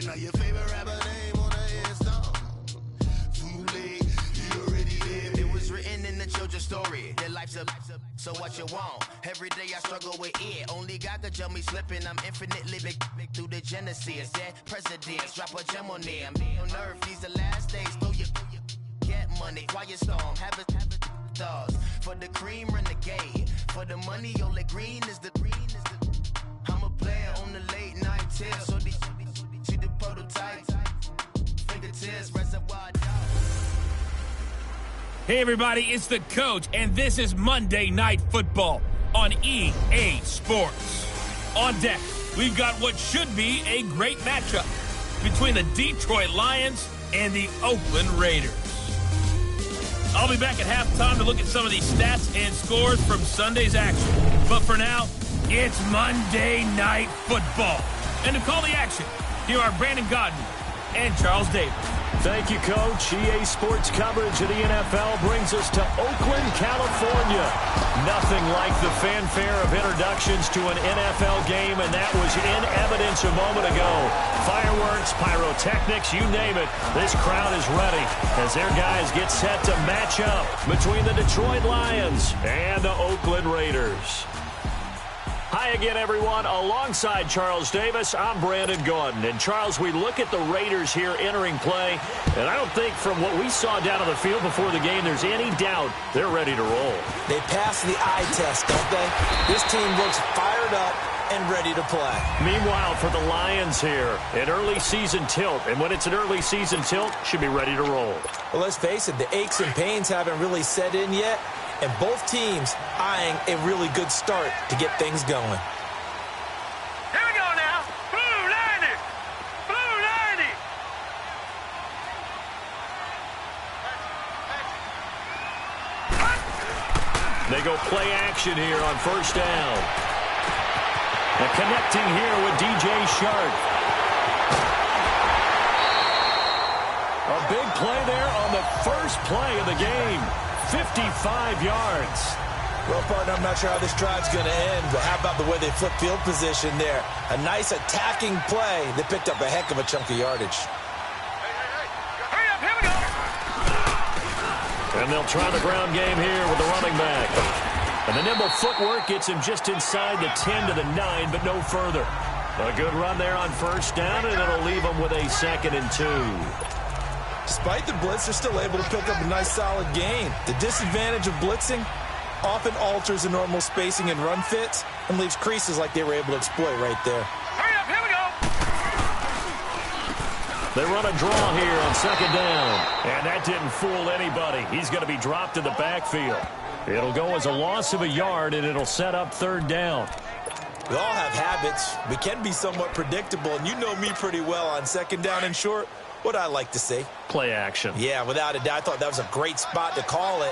Now your favorite rapper name on the headstone. Too late, you already dead. It was written in the children's story. Their life's a so what you want? Every day I struggle with it. Only God could tell me slipping. I'm infinitely big through the genesis. Dead presidents, drop a gem on them. On earth, these the last days. Throw your get money, quiet storm. Have it stars. For the cream, renegade. For the money, only green is the I'm a player on the late night tier. So these see the prototype. Fingertips, reservoir dogs. Hey everybody, it's the coach, and this is Monday Night Football on EA Sports. On deck, we've got what should be a great matchup between the Detroit Lions and the Oakland Raiders. I'll be back at halftime to look at some of these stats and scores from Sunday's action. But for now, it's Monday Night Football. And to call the action, here are Brandon Godden and Charles Davis. Thank you, Coach. EA Sports coverage of the NFL brings us to Oakland, California. Nothing like the fanfare of introductions to an NFL game, and that was in evidence a moment ago. Fireworks, pyrotechnics, you name it. This crowd is ready as their guys get set to match up between the Detroit Lions and the Oakland Raiders. Hi again, everyone. Alongside Charles Davis, I'm Brandon Gaudin. And, Charles, we look at the Raiders here entering play, and I don't think from what we saw down on the field before the game there's any doubt they're ready to roll. They pass the eye test, don't they? This team looks fired up and ready to play. Meanwhile, for the Lions here, an early season tilt. And when it's an early season tilt, should be ready to roll. Well, let's face it, the aches and pains haven't really set in yet. And both teams eyeing a really good start to get things going. Here we go now. Blue 90. Blue 90. They go play action here on first down. And connecting here with DJ Shark. A big play there on the first play of the game. 55 yards. Well, partner, I'm not sure how this drive's going to end, but how about the way they flip field position there? A nice attacking play. They picked up a heck of a chunk of yardage. Hurry up, here we go. And they'll try the ground game here with the running back. And the nimble footwork gets him just inside the 10 to the 9, but no further. A good run there on first down, and it'll leave them with a 2nd and 2. Despite the blitz, they're still able to pick up a nice, solid gain. The disadvantage of blitzing often alters the normal spacing and run fits and leaves creases like they were able to exploit right there. Hurry up, here we go. They run a draw here on 2nd down. And that didn't fool anybody. He's going to be dropped in the backfield. It'll go as a loss of a yard, and it'll set up 3rd down. We all have habits. We can be somewhat predictable, and you know me pretty well on 2nd down and short. What I like to say. Play action. Yeah, without a doubt, I thought that was a great spot to call it.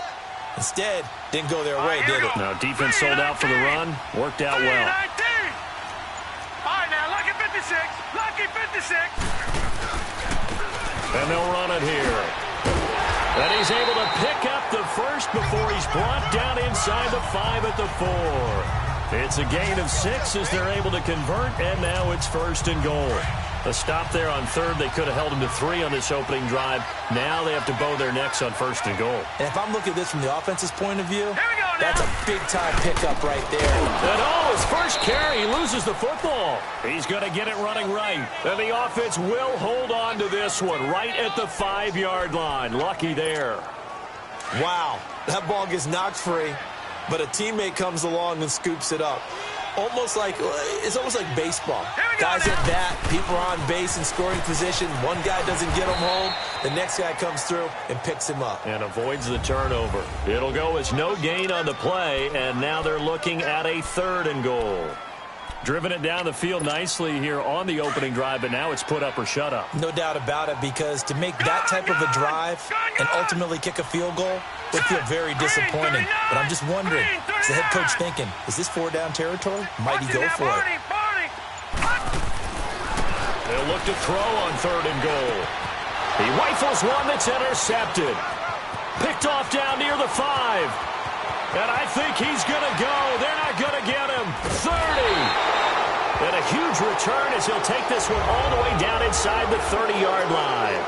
Instead, didn't go their way, did it? Now, defense sold out for the run. Worked out well. 19. All right, now, lucky 56. Lucky 56. And they'll run it here. And he's able to pick up the first before he's brought down inside the 5 at the 4. It's a gain of 6 as they're able to convert, and now it's 1st and goal. A stop there on 3rd. They could have held him to 3 on this opening drive. Now they have to bow their necks on 1st and goal. And if I'm looking at this from the offense's point of view, that's a big-time pickup right there. And his first carry, he loses the football. He's going to get it running right. And the offense will hold on to this one right at the 5-yard line. Lucky there. Wow, that ball gets knocked free, but a teammate comes along and scoops it up. It's almost like baseball. Guys at bat, people are on base in scoring position. One guy doesn't get him home. The next guy comes through and picks him up. And avoids the turnover. It'll go as no gain on the play, and now they're looking at a 3rd and goal. Driven it down the field nicely here on the opening drive, but now it's put up or shut up. No doubt about it, because to make that type of a drive and ultimately kick a field goal would feel very disappointing. But I'm just wondering, is the head coach thinking, is this 4-down territory? Might he go for it? They'll look to throw on 3rd and goal. He rifles one that's intercepted. Picked off down near the 5. And I think he's going to go. They're not going to get him. 30. And a huge return as he'll take this one all the way down inside the 30-yard line.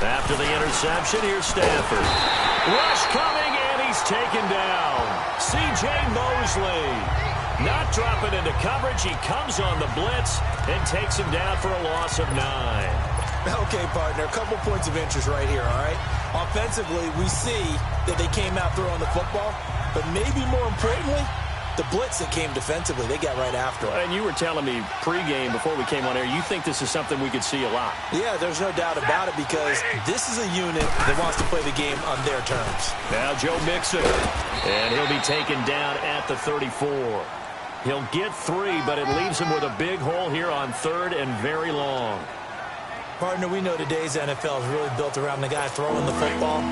After the interception, here's Stafford. Rush coming, and he's taken down. C.J. Mosley not dropping into coverage. He comes on the blitz and takes him down for a loss of 9. Okay, partner, a couple points of interest right here, all right? Offensively, we see that they came out throwing the football, but maybe more importantly, the blitz that came defensively, they got right after it. And you were telling me pregame before we came on air, you think this is something we could see a lot. Yeah, there's no doubt about it because this is a unit that wants to play the game on their terms. Now Joe Mixon, and he'll be taken down at the 34. He'll get 3, but it leaves him with a big hole here on 3rd and very long. Partner, we know today's NFL is really built around the guy throwing the football.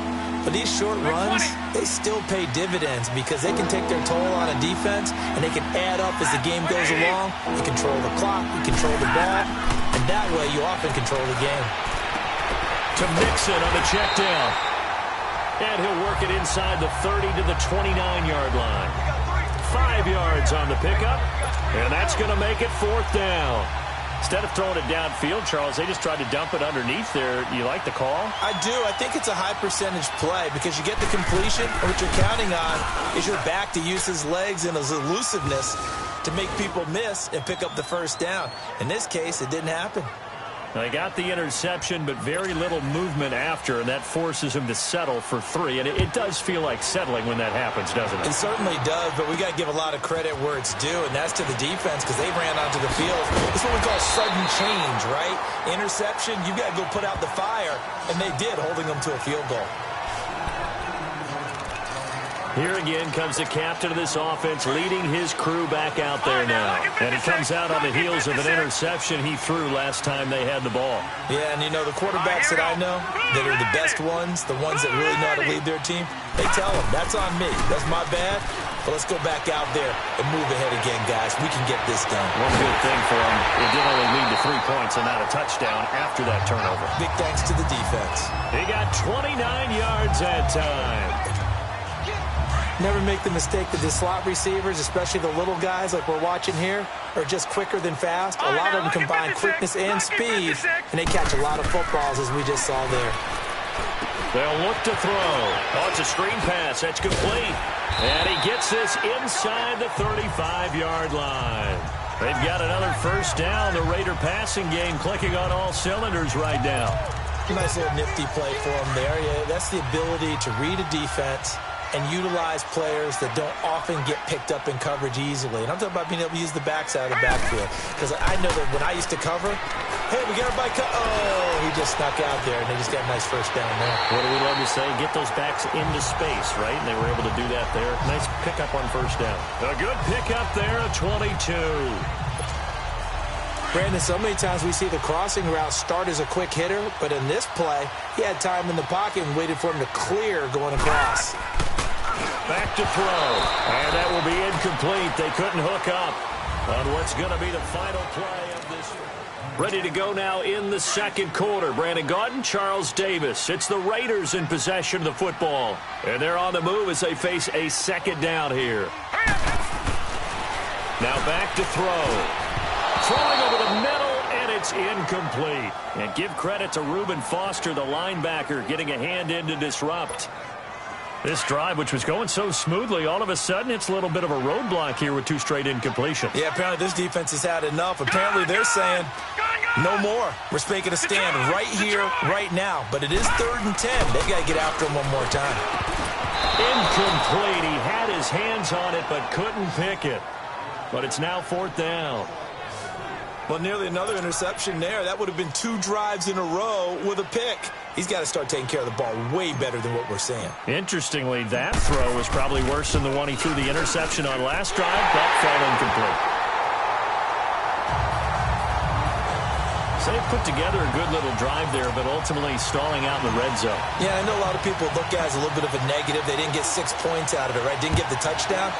But these short runs, they still pay dividends because they can take their toll on a defense and they can add up as the game goes along. You control the clock, you control the ball, and that way you often control the game. To Mixon on the check down. And he'll work it inside the 30 to the 29-yard line. 5 yards on the pickup, and that's going to make it 4th down. Instead of throwing it downfield, Charles, they just tried to dump it underneath there. You like the call? I do. I think it's a high-percentage play because you get the completion, and what you're counting on is your back to use his legs and his elusiveness to make people miss and pick up the first down. In this case, it didn't happen. They got the interception, but very little movement after, and that forces him to settle for 3. And it does feel like settling when that happens, doesn't it? It certainly does, but we got to give a lot of credit where it's due, and that's to the defense because they ran onto the field. It's what we call sudden change, right? Interception, you got to go put out the fire, and they did, holding them to a field goal. Here again comes the captain of this offense, leading his crew back out there now. And he comes out on the heels of an interception he threw last time they had the ball. Yeah, and you know, the quarterbacks that I know that are the best ones, the ones that really know how to lead their team, they tell them, that's on me. That's my bad. But let's go back out there and move ahead again, guys. We can get this done. One good thing for him, it did only lead to 3 points and not a touchdown after that turnover. Big thanks to the defense. He got 29 yards that time. Never make the mistake that the slot receivers, especially the little guys like we're watching here, are just quicker than fast. A lot of them combine quickness and speed, and they catch a lot of footballs, as we just saw there. They'll look to throw. Oh, it's a screen pass. That's complete. And he gets this inside the 35-yard line. They've got another first down. The Raider passing game clicking on all cylinders right now. Nice little nifty play for him there. Yeah, that's the ability to read a defense and utilize players that don't often get picked up in coverage easily. And I'm talking about being able to use the backside of the backfield. Because I know that when I used to cover, hey, we got everybody oh, he just snuck out there, and they just got a nice first down there. What do we love to say? Get those backs into space, right? And they were able to do that there. Nice pickup on first down. A good pickup there, a 22. Brandon, so many times we see the crossing route start as a quick hitter, but in this play, he had time in the pocket and waited for him to clear going across. Back to throw, and that will be incomplete. They couldn't hook up on what's going to be the final play of this. Ready to go now in the second quarter. Brandon Gaudin, Charles Davis. It's the Raiders in possession of the football, and they're on the move as they face a second down here. Now back to throw. Throwing over the middle, and it's incomplete. And give credit to Reuben Foster, the linebacker, getting a hand in to disrupt. This drive, which was going so smoothly, all of a sudden it's a little bit of a roadblock here with 2 straight incompletions. Yeah, apparently this defense has had enough. Apparently they're saying, no more. We're making a stand right here, right now. But it is 3rd and 10. They got to get after him one more time. Incomplete. He had his hands on it, but couldn't pick it. But it's now 4th down. Well, nearly another interception there. That would have been 2 drives in a row with a pick. He's got to start taking care of the ball way better than what we're seeing. Interestingly, that throw was probably worse than the one he threw the interception on last drive. That fell incomplete. So they put together a good little drive there, but ultimately stalling out in the red zone. Yeah, I know a lot of people look at it as a little bit of a negative. They didn't get 6 points out of it, right? Didn't get the touchdown.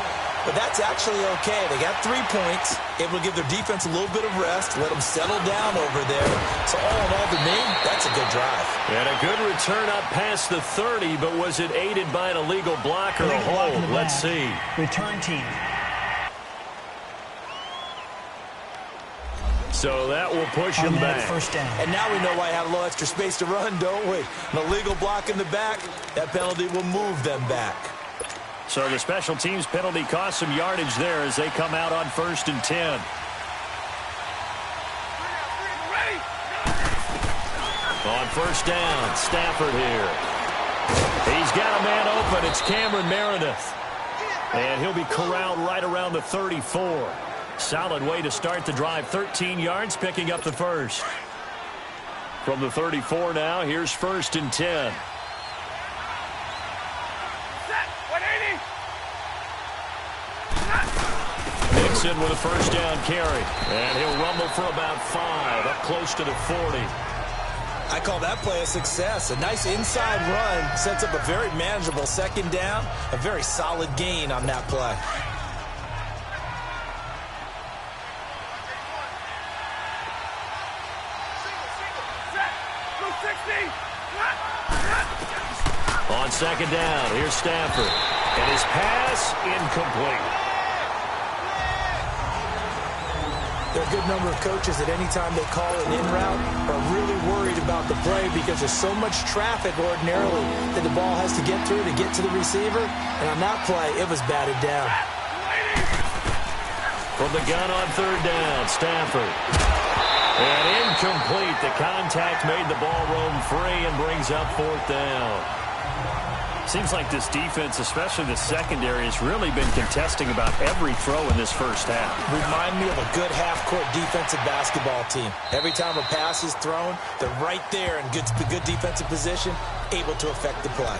But that's actually okay. They got 3 points, able to give their defense a little bit of rest, let them settle down over there. So all in all, to me, that's a good drive. And a good return up past the 30, but was it aided by an illegal block or a hold? Let's see. Return team. So that will push him back. First down. And now we know why I have a little extra space to run, don't we? An illegal block in the back, that penalty will move them back. So the special teams penalty cost some yardage there as they come out on 1st and 10. On 1st down, Stafford here. He's got a man open. It's Cameron Meredith. And he'll be corralled right around the 34. Solid way to start the drive. 13 yards, picking up the first. From the 34 now, here's 1st and 10. Nixon with a first down carry. And he'll rumble for about 5, up close to the 40. I call that play a success. A nice inside run sets up a very manageable 2nd down. A very solid gain on that play. On 2nd down, here's Stafford. And his pass incomplete. There are a good number of coaches that any time they call an in route are really worried about the play because there's so much traffic ordinarily that the ball has to get through to get to the receiver. And on that play, it was batted down. From the gun on 3rd down, Stafford. And incomplete. The contact made the ball roam free and brings up 4th down. Seems like this defense, especially the secondary, has really been contesting about every throw in this first half. Remind me of a good half-court defensive basketball team. Every time a pass is thrown, they're right there in good defensive position, able to affect the play.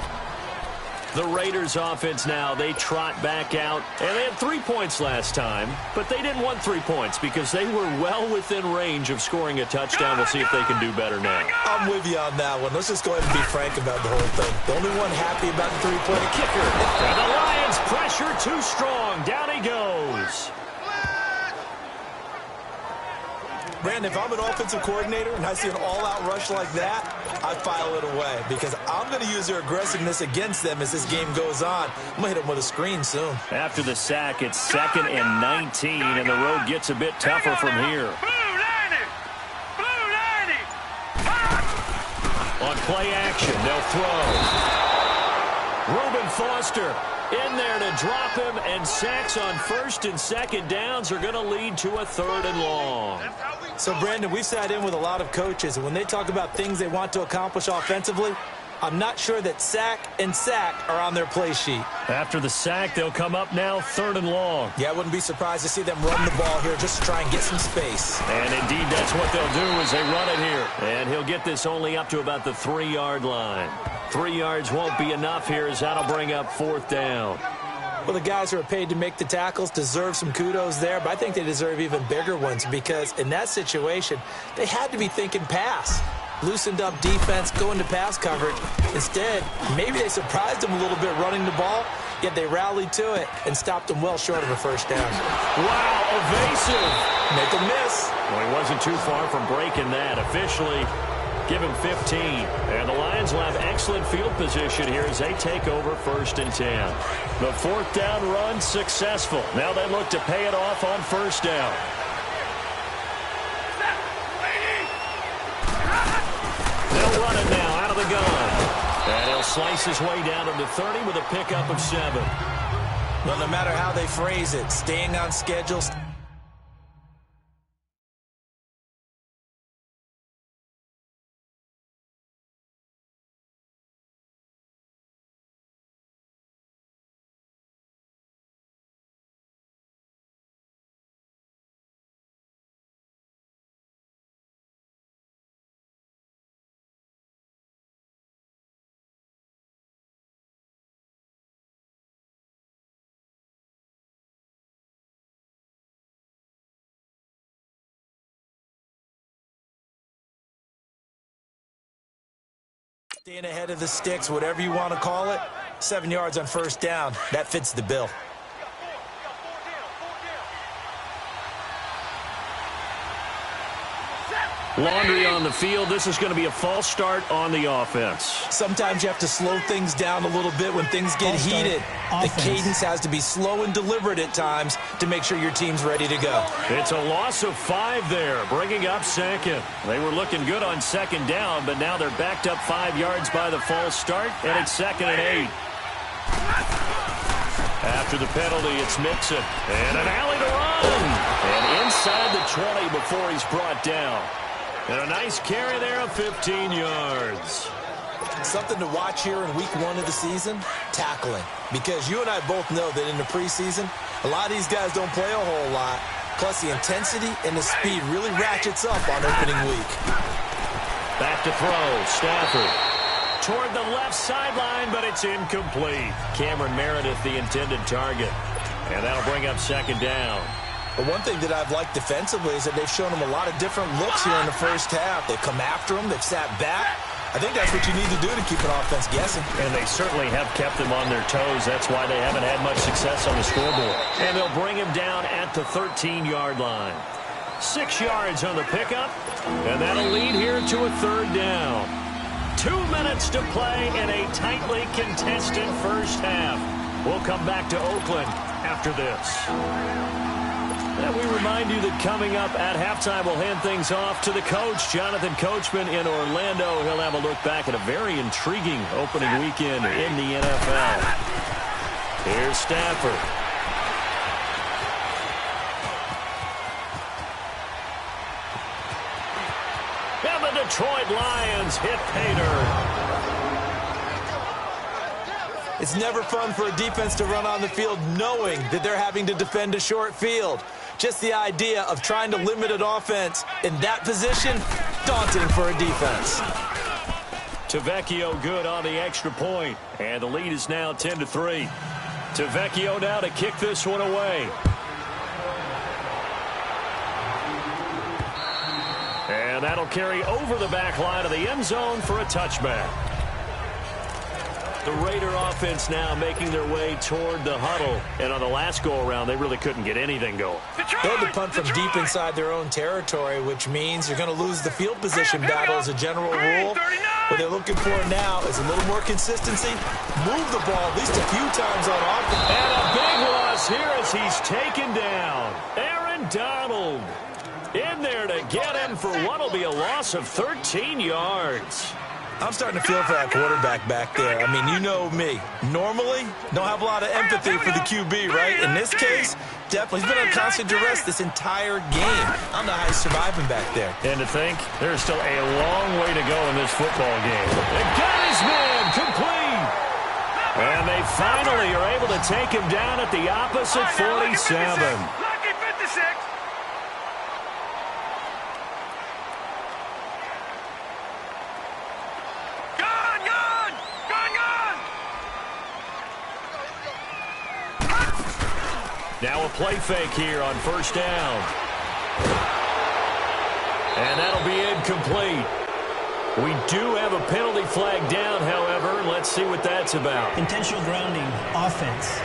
The Raiders offense now, they trot back out. And they had 3 points last time, but they didn't want 3 points because they were well within range of scoring a touchdown. We'll see if they can do better now. I'm with you on that one. Let's just go ahead and be frank about the whole thing. The only one happy about the 3-point kicker. And the Lions pressure too strong. Down he goes. Brandon, if I'm an offensive coordinator and I see an all-out rush like that, I file it away because I'm going to use their aggressiveness against them as this game goes on. I'm going to hit them with a screen soon. After the sack, it's 2nd and 19, and the road gets a bit tougher from here. On play action, they'll throw. Reuben Foster in there to drop him, and sacks on 1st and 2nd downs are going to lead to a 3rd and long. So, Brandon, we've sat in with a lot of coaches, and when they talk about things they want to accomplish offensively, I'm not sure that sack and sack are on their play sheet. After the sack, they'll come up now 3rd and long. Yeah, I wouldn't be surprised to see them run the ball here just to try and get some space. And indeed, that's what they'll do as they run it here. And he'll get this only up to about the 3-yard line. 3 yards won't be enough here as that'll bring up 4th down. Well, the guys who are paid to make the tackles deserve some kudos there, but I think they deserve even bigger ones because in that situation, they had to be thinking pass. Loosened up defense, going to pass coverage. Instead, maybe they surprised them a little bit running the ball, yet they rallied to it and stopped them well short of a 1st down. Wow, evasive. Make them miss. Well, he wasn't too far from breaking that. Officially, give him 15. And the Lions will have excellent field position here as they take over 1st and 10. The 4th down run successful. Now they look to pay it off on 1st down. They'll run it now out of the gun. And he'll slice his way down to the 30 with a pickup of 7. Well, no matter how they phrase it, staying on schedule. Staying ahead of the sticks, whatever you want to call it. 7 yards on 1st down. That fits the bill. Laundry on the field. This is going to be a false start on the offense. Sometimes you have to slow things down a little bit when things get heated. The cadence has to be slow and deliberate at times to make sure your team's ready to go. It's a loss of 5 there, bringing up second. They were looking good on second down, but now they're backed up 5 yards by the false start, and it's 2nd and 8. After the penalty, it's Mixon. And an alley to run. And inside the 20 before he's brought down. And a nice carry there of 15 yards. Something to watch here in week 1 of the season, tackling. Because you and I both know that in the preseason, a lot of these guys don't play a whole lot. Plus the intensity and the speed really ratchets up on opening week. Back to throw, Stafford. Toward the left sideline, but it's incomplete. Cameron Meredith, the intended target. And that'll bring up 2nd down. But one thing that I've liked defensively is that they've shown them a lot of different looks here in the first half. They've come after them. They've sat back. I think that's what you need to do to keep an offense guessing. And they certainly have kept them on their toes. That's why they haven't had much success on the scoreboard. And they'll bring him down at the 13-yard line. 6 yards on the pickup. And that'll lead here to a 3rd down. 2 minutes to play in a tightly contested first half. We'll come back to Oakland after this. And we remind you that coming up at halftime, we'll hand things off to the coach, Jonathan Coachman in Orlando. He'll have a look back at a very intriguing opening weekend in the NFL. Here's Stafford. And the Detroit Lions hit pay dirt. It's never fun for a defense to run on the field knowing that they're having to defend a short field. Just the idea of trying to limit an offense in that position, daunting for a defense. Tavecchio good on the extra point, and the lead is now 10-3. Tavecchio now to kick this one away. And that'll carry over the back line of the end zone for a touchback. The Raider offense now making their way toward the huddle. And on the last go-around, they really couldn't get anything going. They had to punt from deep inside their own territory, which means you're going to lose the field position battle as a general rule. What they're looking for now is a little more consistency. Move the ball at least a few times on offense. And a big loss here as he's taken down. Aaron Donald in there to get him for what will be a loss of 13 yards. I'm starting to feel for that quarterback back there. I mean, you know me. Normally, don't have a lot of empathy for the QB, right? In this case, definitely. He's been on constant duress this entire game. I don't know how he's surviving back there. And to think, there's still a long way to go in this football game. They got his man complete. And they finally are able to take him down at the opposite 47. Lucky 56. Now a play fake here on 1st down. And that'll be incomplete. We do have a penalty flag down, however. Let's see what that's about. Intentional grounding, offense.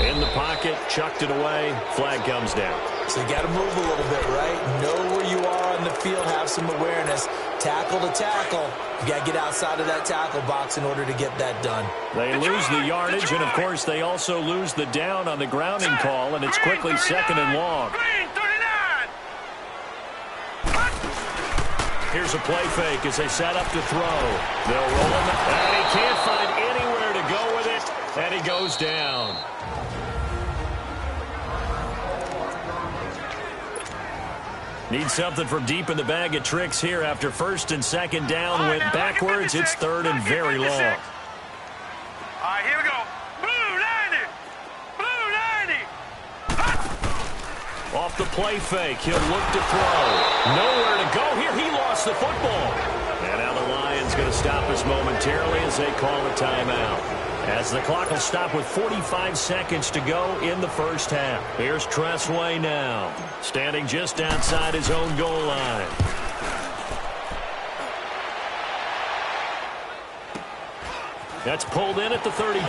In the pocket, chucked it away. Flag comes down. So you got to move a little bit, right? Know where you are on the field, have some awareness. Tackle to tackle. You got to get outside of that tackle box in order to get that done. They lose the yardage, and of course they also lose the down on the grounding call, and it's quickly 2nd and long. Here's a play fake as they set up to throw. They'll roll him, and he can't find anywhere to go with it, and he goes down. Need something from deep in the bag of tricks here after 1st and 2nd down went backwards. It's 3rd and very long. All right, here we go. Blue 90. Blue 90. Off the play fake, he'll look to throw. Nowhere to go here. He lost the football. And now the Lions going to stop us momentarily as they call a timeout. As the clock will stop with 45 seconds to go in the first half. Here's Tressway now, standing just outside his own goal line. That's pulled in at the 32.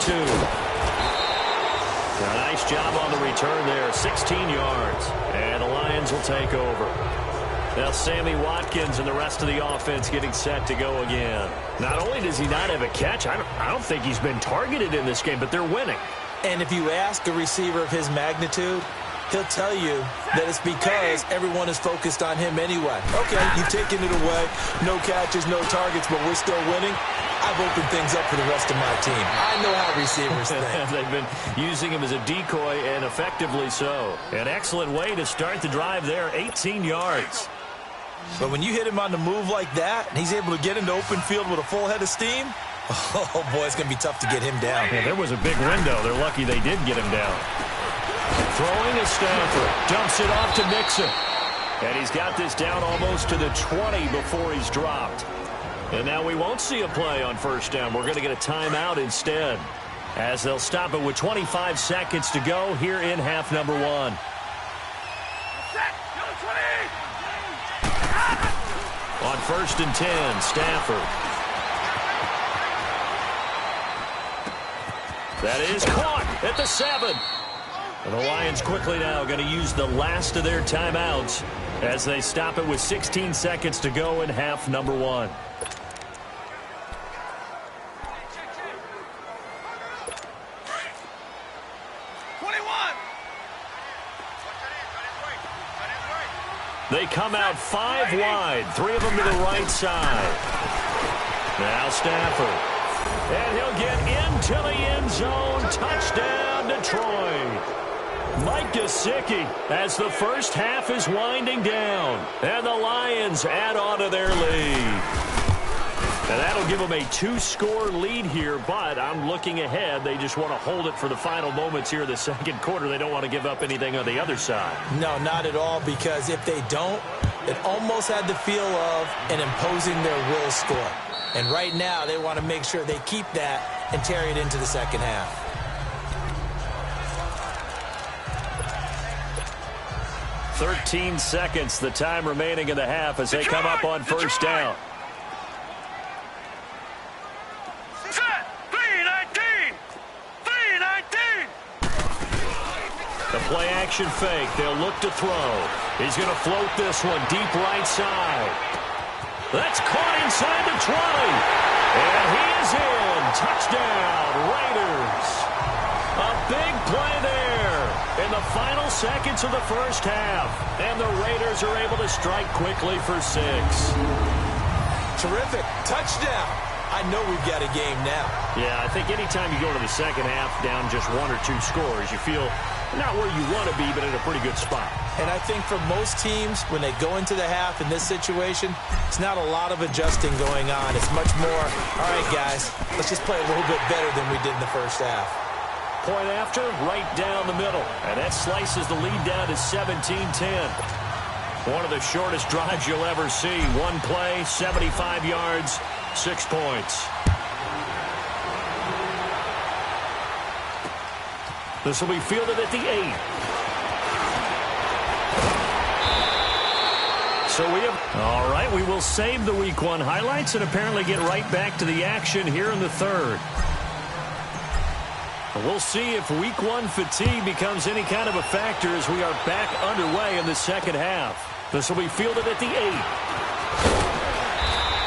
A nice job on the return there, 16 yards. And the Lions will take over. Now Sammy Watkins and the rest of the offense getting set to go again. Not only does he not have a catch, I don't think he's been targeted in this game, but they're winning. And if you ask a receiver of his magnitude, he'll tell you that it's because everyone is focused on him anyway. Okay, you've taken it away. No catches, no targets, but we're still winning. I've opened things up for the rest of my team. I know how receivers think. They've been using him as a decoy, and effectively so. An excellent way to start the drive there, 18 yards. But when you hit him on the move like that, and he's able to get into open field with a full head of steam, oh, boy, it's going to be tough to get him down. Yeah, there was a big window. They're lucky they did get him down. Throwing to Stafford. Dumps it off to Mixon. And he's got this down almost to the 20 before he's dropped. And now we won't see a play on first down. We're going to get a timeout instead, as they'll stop it with 25 seconds to go here in half number 1. On first and 10, Stafford. That is caught at the 7. And the Lions quickly now going to use the last of their timeouts as they stop it with 16 seconds to go in half number 1. They come out 5 wide, 3 of them to the right side. Now Stafford. And he'll get into the end zone. Touchdown, Detroit. Mike Gesicki as the first half is winding down. And the Lions add on to their lead. And that'll give them a 2-score lead here, but I'm looking ahead. They just want to hold it for the final moments here in the second quarter. They don't want to give up anything on the other side. No, not at all, because if they don't, it almost had the feel of an imposing their will score. And right now, they want to make sure they keep that and carry it into the second half. "13 seconds, the time remaining in the half as they come up on first down. The play action fake. They'll look to throw. He's going to float this one deep right side. That's caught inside the 20. And he is in. Touchdown, Raiders. A big play there in the final seconds of the first half. And the Raiders are able to strike quickly for 6. Terrific. Touchdown. I know we've got a game now. Yeah, I think anytime you go to the second half down just 1 or 2 scores, you feel not where you want to be, but in a pretty good spot. And I think for most teams, when they go into the half in this situation, it's not a lot of adjusting going on. It's much more, all right, guys, let's just play a little bit better than we did in the first half. Point after, right down the middle. And that slices the lead down to 17-10. One of the shortest drives you'll ever see. One play, 75 yards, 6 points. This will be fielded at the 8. So we have, all right, we will save the Week 1 highlights and apparently get right back to the action here in the third. We'll see if Week 1 fatigue becomes any kind of a factor as we are back underway in the second half. This will be fielded at the 8.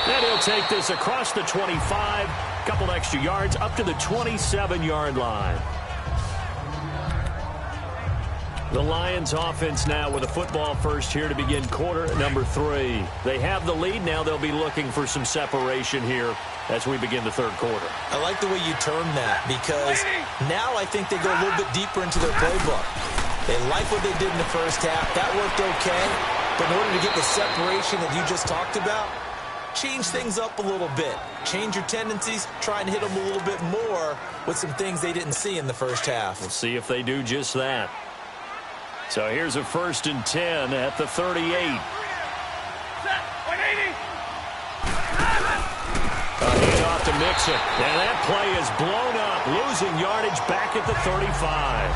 And he'll take this across the 25, couple extra yards up to the 27-yard line. The Lions offense now with a football first here to begin quarter number 3. They have the lead. Now they'll be looking for some separation here as we begin the third quarter. I like the way you term that, because now I think they go a little bit deeper into their playbook. They like what they did in the first half. That worked okay. But in order to get the separation that you just talked about, change things up a little bit. Change your tendencies. Try and hit them a little bit more with some things they didn't see in the first half. We'll see if they do just that. So here's a 1st and 10 at the 38. A handoff to Mixon. And that play is blown up, losing yardage back at the 35.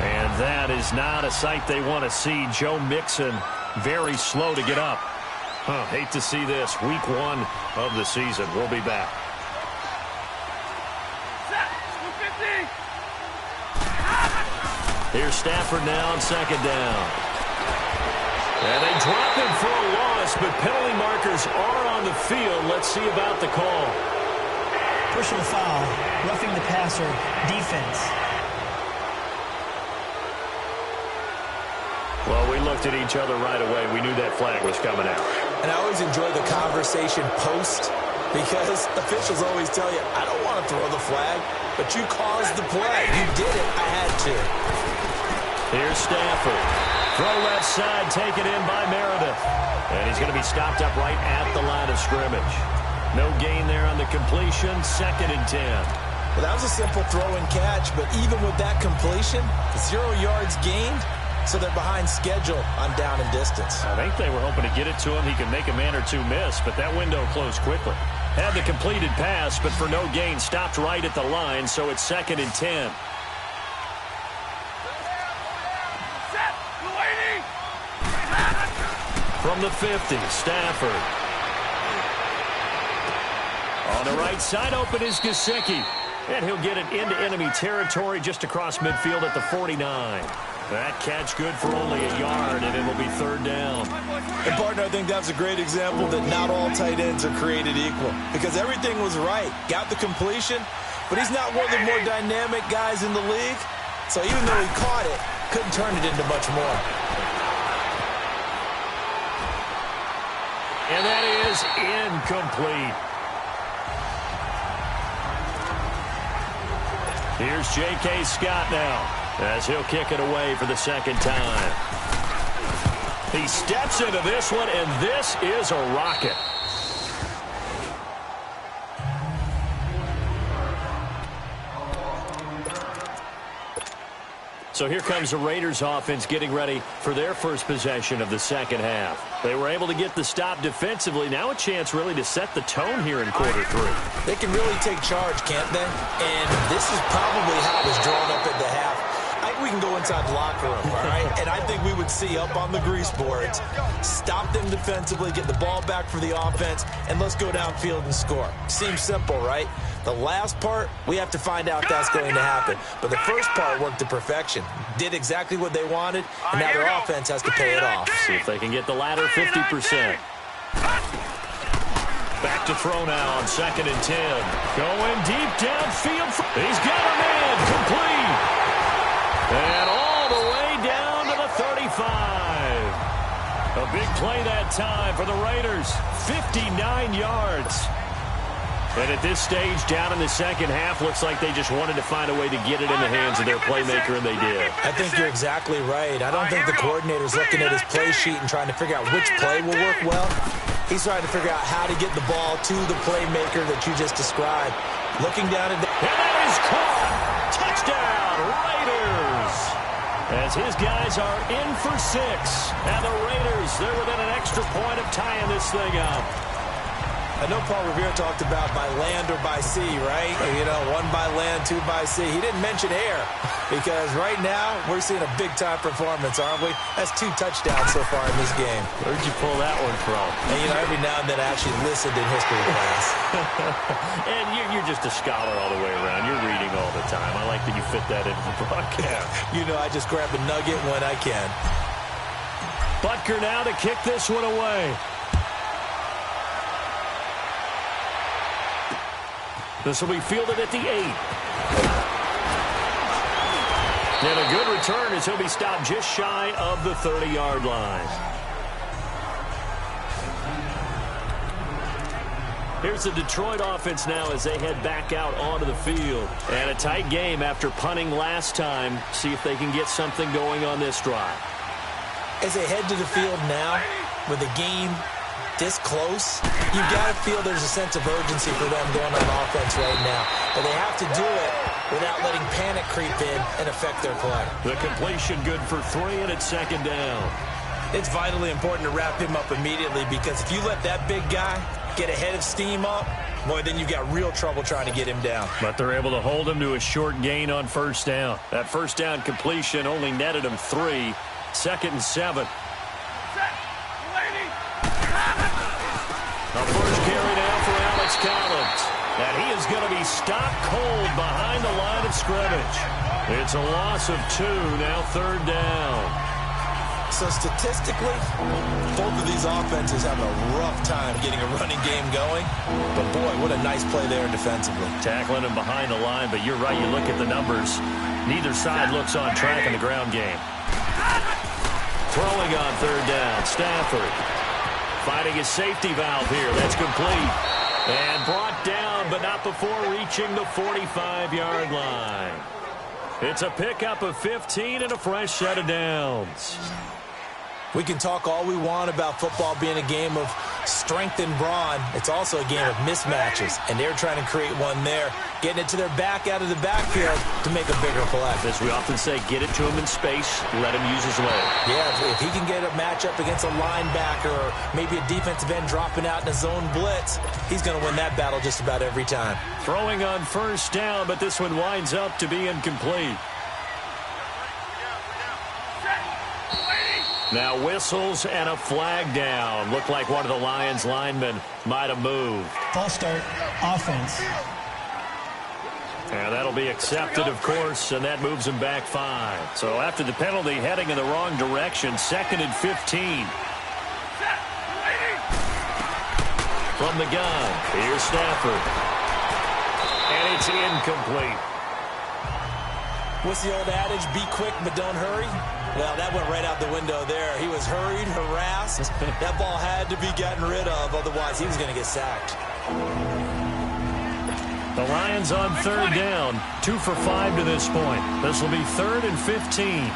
And that is not a sight they want to see. Joe Mixon very slow to get up. Hate to see this. Week 1 of the season. We'll be back. Here's Stafford now on second down. And they drop him for a loss, but penalty markers are on the field. Let's see about the call. Personal foul, roughing the passer, defense. Well, we looked at each other right away. We knew that flag was coming out. And I always enjoy the conversation post because officials always tell you, I don't want to throw the flag, but you caused the play. You did it. I had to. Here's Stafford. Throw left side, taken in by Meredith. And he's going to be stopped up right at the line of scrimmage. No gain there on the completion, 2nd and 10. Well, that was a simple throw and catch, but even with that completion, 0 yards gained, so they're behind schedule on down and distance. I think they were hoping to get it to him. He could make a man or two miss, but that window closed quickly. Had the completed pass, but for no gain, stopped right at the line, so it's 2nd and 10. From the 50, Stafford. On the right side, open is Gesicki. And he'll get it into enemy territory just across midfield at the 49. That catch good for only a yard, and it'll be 3rd down. And, partner, I think that's a great example that not all tight ends are created equal because everything was right. Got the completion, but he's not one of the more dynamic guys in the league. So even though he caught it, couldn't turn it into much more. And that is incomplete. Here's J.K. Scott now as he'll kick it away for the 2nd time. He steps into this one, and this is a rocket. So here comes the Raiders offense getting ready for their first possession of the 2nd half. They were able to get the stop defensively. Now a chance really to set the tone here in quarter 3. They can really take charge, can't they? And this is probably how it was drawn up at the half. I think we can go inside the locker room, all right? And I think we would see up on the grease boards, stop them defensively, get the ball back for the offense, and let's go downfield and score. Seems simple, right? The last part, we have to find out if that's going to happen. But the first part worked to perfection. Did exactly what they wanted, and now their offense has to pay it off. See if they can get the latter 50%. Back to throw now on 2nd and 10. Going deep downfield. He's got a man complete. And all the way down to the 35. A big play that time for the Raiders. 59 yards. And at this stage, down in the 2nd half, looks like they just wanted to find a way to get it in the hands of their playmaker, and they did. I think you're exactly right. I don't think the coordinator's looking at his play sheet and trying to figure out which play will work well. He's trying to figure out how to get the ball to the playmaker that you just described. Looking down at the... And that is caught! Touchdown, Raiders! As his guys are in for 6. And the Raiders, they're within an extra point of tying this thing up. I know Paul Revere talked about by land or by sea, right? You know, 1 by land, 2 by sea. He didn't mention air because right now we're seeing a big-time performance, aren't we? That's 2 touchdowns so far in this game. Where'd you pull that one from? And, you know, every now and then I actually listened in history class. And you're just a scholar all the way around. You're reading all the time. I like that you fit that into the broadcast. You know, I just grab a nugget when I can. Butker now to kick this one away. This will be fielded at the 8. And a good return as he'll be stopped just shy of the 30-yard line. Here's the Detroit offense now as they head back out onto the field. And a tight game after punting last time. See if they can get something going on this drive. As they head to the field now with the game this close, you've got to feel there's a sense of urgency for them going on offense right now. But they have to do it without letting panic creep in and affect their play. The completion good for 3, and it's 2nd down. It's vitally important to wrap him up immediately because if you let that big guy get ahead of steam up, boy, then you've got real trouble trying to get him down. But they're able to hold him to a short gain on 1st down. That 1st down completion only netted him 3. 2nd and 7. The first carry now for Alex Collins. And he is going to be stopped cold behind the line of scrimmage. It's a loss of 2, now 3rd down. So statistically, both of these offenses have a rough time getting a running game going. But boy, what a nice play there defensively. Tackling him behind the line, but you're right, you look at the numbers. Neither side looks on track in the ground game. Throwing on 3rd down, Stafford. Finding his safety valve here, that's complete. And brought down, but not before reaching the 45-yard line. It's a pickup of 15 and a fresh set of downs. We can talk all we want about football being a game of strength and brawn. It's also a game of mismatches, and they're trying to create one there, getting it to their back out of the backfield to make a bigger play. As we often say, get it to him in space, let him use his leg. Yeah, if he can get a matchup against a linebacker or maybe a defensive end dropping out in a zone blitz, he's going to win that battle just about every time. Throwing on 1st down, but this one winds up to be incomplete. Now whistles and a flag down. Looked like one of the Lions linemen might have moved. False start, offense. And that'll be accepted, of course, and that moves him back 5. So after the penalty, heading in the wrong direction, 2nd and 15. From the gun, here's Stafford. And it's incomplete. What's the old adage? Be quick, but don't hurry. Well, that went right out the window there. He was hurried, harassed. That ball had to be gotten rid of, otherwise he was going to get sacked. The Lions on 3rd down, 2 for 5 to this point. This will be 3rd and 15.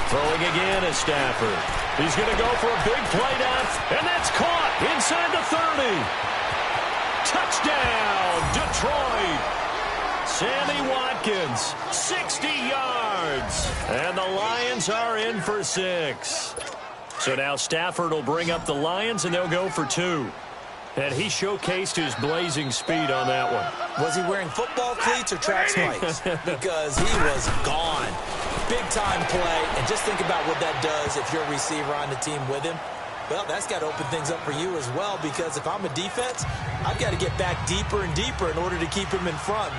Throwing again is Stafford. He's going to go for a big play down, and that's caught inside the 30. Touchdown, Detroit. Sammy Watkins, 60 yards. And the Lions are in for 6. So now Stafford will bring up the Lions, and they'll go for 2. And he showcased his blazing speed on that one. Was he wearing football cleats or track spikes? Because he was gone. Big-time play. And just think about what that does if you're a receiver on the team with him. Well, that's got to open things up for you as well, because if I'm a defense, I've got to get back deeper and deeper in order to keep him in front.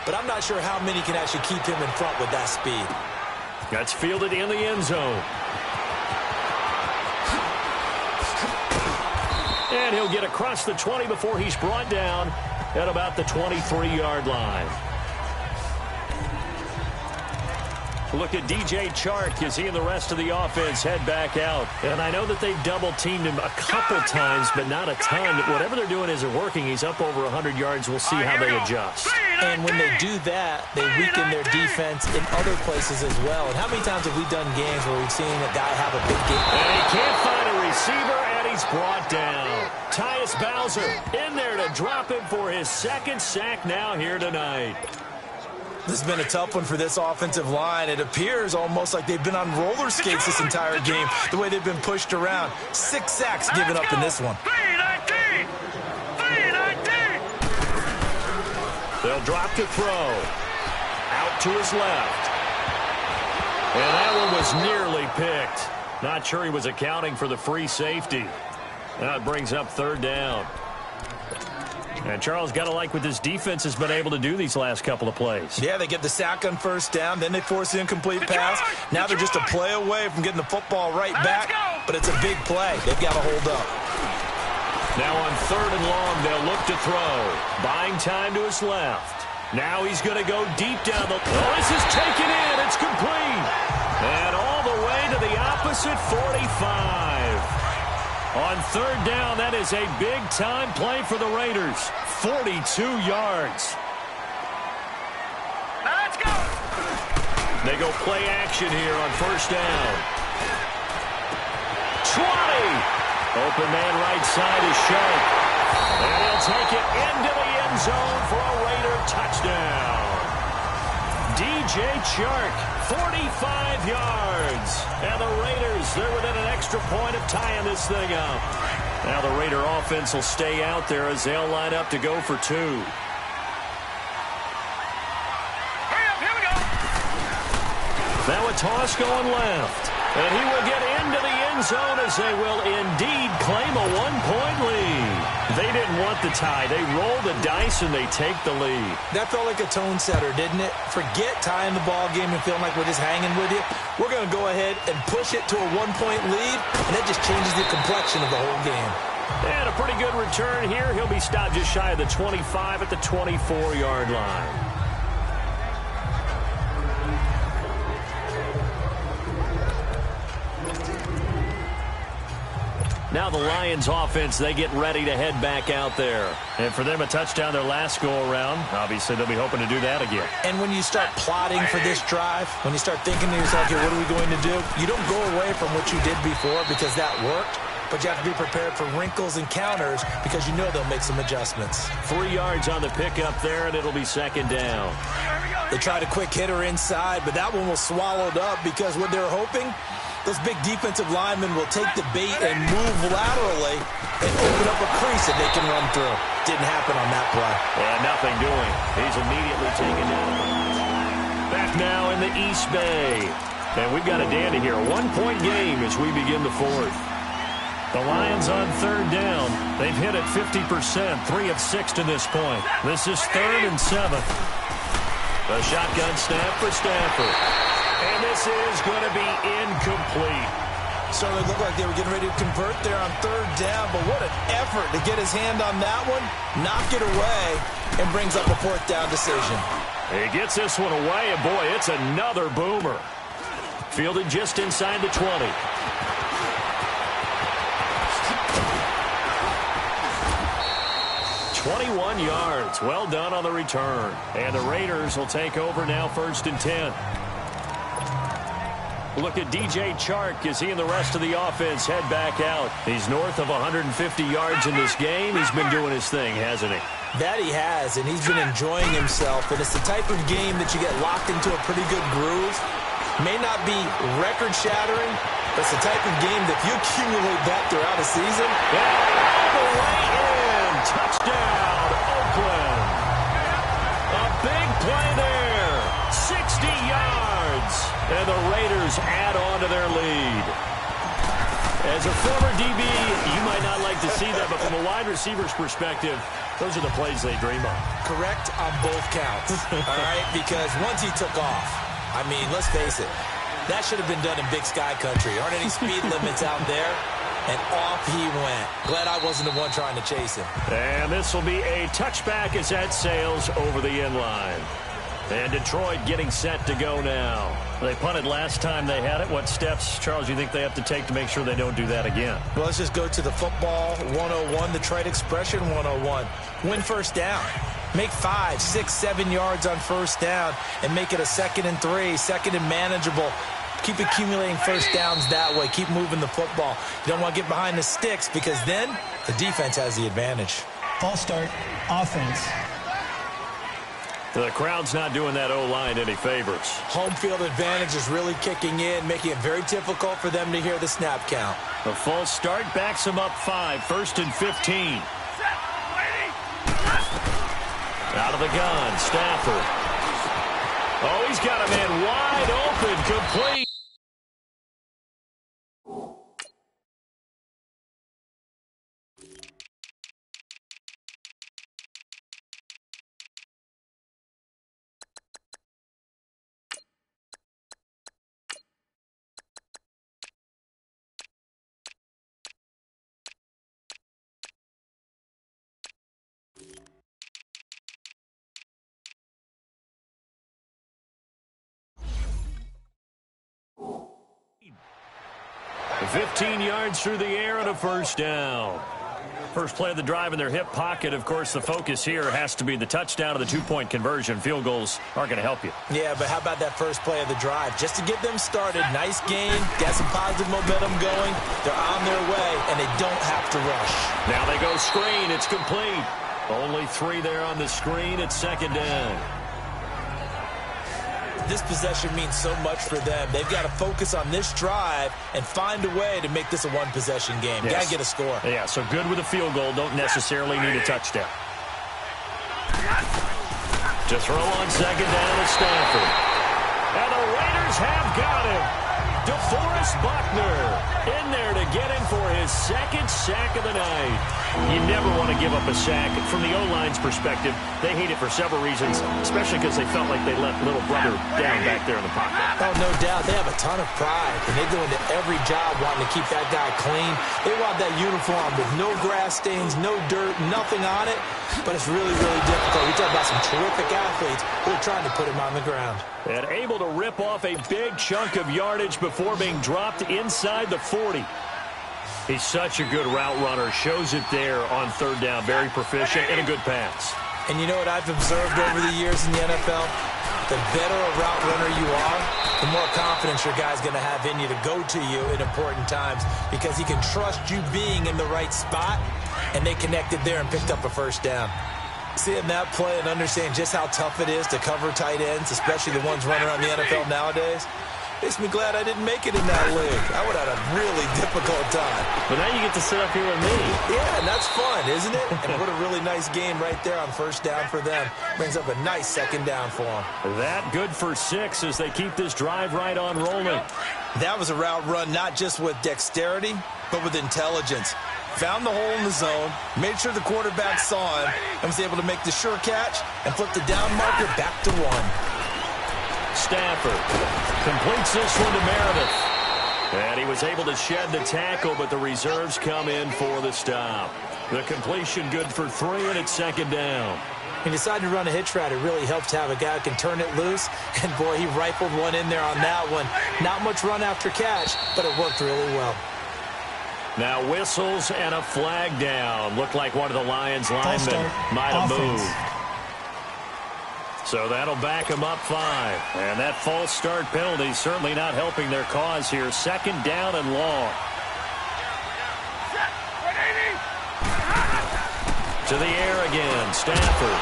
But I'm not sure how many can actually keep him in front with that speed. That's fielded in the end zone. And he'll get across the 20 before he's brought down at about the 23-yard line. Look at DJ Chark as he and the rest of the offense head back out. And I know that they've double-teamed him a couple times, but not a ton. Whatever they're doing isn't working. He's up over 100 yards. We'll see how they adjust. And when they do that, they weaken their defense in other places as well. And how many times have we done games where we've seen a guy have a big game? And he can't find a receiver, and he's brought down. Tyus Bowser in there to drop him for his 2nd sack now here tonight. This has been a tough one for this offensive line. It appears almost like they've been on roller skates this entire game, the way they've been pushed around. 6 sacks given up in this one. 319! 319! They'll drop to throw. Out to his left. And that one was nearly picked. Not sure he was accounting for the free safety. Now it brings up 3rd down. And Charles, got to like what this defense has been able to do these last couple of plays. Yeah, they get the sack on 1st down, then they force the incomplete pass. Now they're just a play away from getting the football right back, but it's a big play. They've got to hold up. Now on 3rd and long, they'll look to throw. Buying time to his left. Now he's going to go deep down the... Oh, this is taken in. It's complete. And all the way to the opposite 45. On 3rd down, that is a big-time play for the Raiders. 42 yards. Now let's go! They go play action here on 1st down. 20! Open man right side is Sharp. And he'll take it into the end zone for a Raider touchdown. DJ Chark, 45 yards. And the Raiders, they're within an extra point of tying this thing up. Now the Raider offense will stay out there as they'll line up to go for 2. Hurry up, here we go! Now a toss going left. And he will get into the end zone as they will indeed claim a 1-point lead. They didn't want the tie. They roll the dice and they take the lead. That felt like a tone setter, didn't it? Forget tying the ball game and feeling like we're just hanging with you. We're going to go ahead and push it to a one-point lead, and that just changes the complexion of the whole game. And a pretty good return here. He'll be stopped just shy of the 25 at the 24-yard line. Now the Lions offense, they get ready to head back out there. And for them, a touchdown their last go-around. Obviously, they'll be hoping to do that again. And when you start plotting for this drive, when you start thinking to yourself, okay, what are we going to do? You don't go away from what you did before because that worked. But you have to be prepared for wrinkles and counters because you know they'll make some adjustments. 3 yards on the pickup there, and it'll be second down. They tried a quick hitter inside, but that one was swallowed up because what they were hoping, those big defensive linemen will take the bait and move laterally and open up a crease that they can run through. Didn't happen on that play. And nothing doing. He's immediately taken down. Back now in the East Bay. And we've got a dandy here. A 1-point game as we begin the fourth. The Lions on third down. They've hit it 50%, 3 of 6 to this point. This is 3rd and 7. A shotgun snap for Stafford. And this is going to be incomplete. Certainly looked like they were getting ready to convert there on third down, but what an effort to get his hand on that one, knock it away, and brings up a 4th down decision. He gets this one away, and boy, it's another boomer. Fielded just inside the 20. 21 yards. Well done on the return. And the Raiders will take over now 1st and 10. Look at DJ Chark as he and the rest of the offense head back out. He's north of 150 yards in this game. He's been doing his thing, hasn't he? That he has, and he's been enjoying himself. And it's the type of game that you get locked into a pretty good groove. May not be record-shattering, but it's the type of game that if you accumulate that throughout a season. All the way in. Touchdown, Oakland. A big play there. 60 yards. And the Raiders add on to their lead. As a former DB, you might not like to see that, but from a wide receiver's perspective, those are the plays they dream of. Correct on both counts, all right? Because once he took off, I mean, let's face it, that should have been done in Big Sky Country. There aren't any speed limits out there, and off he went. Glad I wasn't the one trying to chase him. And this will be a touchback as that sails over the end line. And Detroit getting set to go now. They punted last time they had it. What steps, Charles, do you think they have to take to make sure they don't do that again? Well, let's just go to the football 101, the trade expression 101. Win first down. Make 5, 6, 7 yards on first down and make it a 2nd and 3, 2nd and manageable. Keep accumulating first downs that way. Keep moving the football. You don't want to get behind the sticks because then the defense has the advantage. False start, offense. The crowd's not doing that O-line any favors. Home field advantage is really kicking in, making it very difficult for them to hear the snap count. The false start backs them up 5, 1st and 15. Out of the gun, Stafford. Oh, he's got a man wide open, complete. The 15 yards through the air and a first down. First play of the drive in their hip pocket. Of course, the focus here has to be the touchdown of the 2-point conversion. Field goals aren't going to help you. Yeah, but how about that first play of the drive? Just to get them started, nice gain, got some positive momentum going. They're on their way, and they don't have to rush. Now they go screen. It's complete. Only 3 there on the screen. It's 2nd down. This possession means so much for them. They've got to focus on this drive and find a way to make this a one-possession game. Yes. Got to get a score. Yeah, so good with a field goal. Don't necessarily need a touchdown. To throw on 2nd down is Stafford. And the Raiders have got him. DeForest Buckner in there to get him for his second sack of the night. You never want to give up a sack. From the O-line's perspective, they hate it for several reasons, especially because they felt like they let little brother down back there in the pocket. Oh, no doubt. They have a ton of pride, and they go into every job wanting to keep that guy clean. They want that uniform with no grass stains, no dirt, nothing on it, but it's really, really difficult. We talk about some terrific athletes who are trying to put him on the ground. And able to rip off a big chunk of yardage before being dropped inside the 40. He's such a good route runner. Shows it there on third down. Very proficient and a good pass. And you know what I've observed over the years in the NFL? The better a route runner you are, the more confidence your guy's going to have in you to go to you in important times because he can trust you being in the right spot, and they connected there and picked up a first down. Seeing that play and understand just how tough it is to cover tight ends, especially the ones running around the NFL nowadays, makes me glad I didn't make it in that league. I would have had a really difficult time. But now you get to sit up here with me. Yeah, and that's fun, isn't it? And what a really nice game right there on first down for them. Brings up a nice second down for them. That good for 6 as they keep this drive right on rolling. That was a route run not just with dexterity, but with intelligence. Found the hole in the zone, made sure the quarterback saw him, and was able to make the sure catch and flip the down marker back to 1. Stafford completes this one to Meredith. And he was able to shed the tackle, but the reserves come in for the stop. The completion good for 3, and it's second down. He decided to run a hitch route. It really helps to have a guy who can turn it loose. And, boy, he rifled one in there on that one. Not much run after catch, but it worked really well. Now whistles and a flag down. Looked like one of the Lions linemen might have moved. So that'll back them up 5. And that false start penalty certainly not helping their cause here. Second down and long. To the air again, Stafford.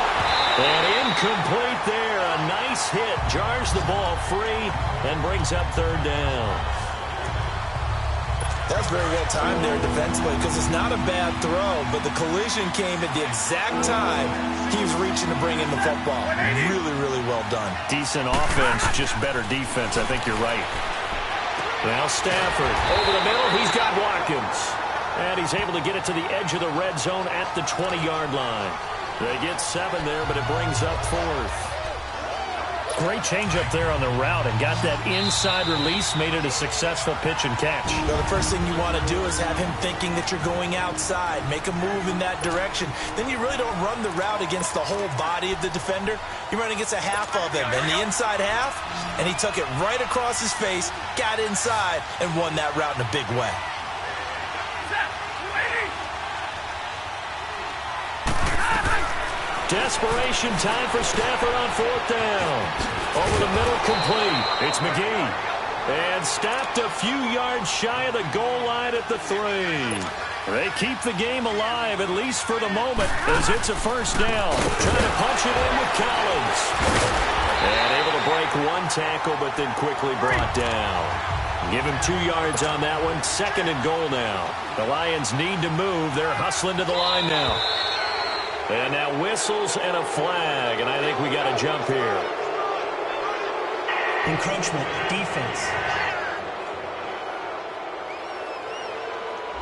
And incomplete there. A nice hit. Jars the ball free and brings up third down. That's very well timed there defensively because it's not a bad throw, but the collision came at the exact time he was reaching to bring in the football. Really, really well done. Decent offense, just better defense. I think you're right. Now Stafford over the middle. He's got Watkins. And he's able to get it to the edge of the red zone at the 20-yard line. They get 7 there, but it brings up 4th. Great change up there on the route and got that inside release, made it a successful pitch and catch. Well, the first thing you want to do is have him thinking that you're going outside, make a move in that direction. Then you really don't run the route against the whole body of the defender. You run against a half of him, and the inside half, and he took it right across his face, got inside, and won that route in a big way. Desperation time for Stafford on 4th down. Over the middle, complete. It's McGee. And stopped a few yards shy of the goal line at the 3. They keep the game alive, at least for the moment, as it's a first down. Trying to punch it in with Collins. And able to break 1 tackle, but then quickly brought down. Give him 2 yards on that one. 2nd and goal now. The Lions need to move. They're hustling to the line now. And now whistles and a flag, and I think we got a jump here. Encroachment, defense.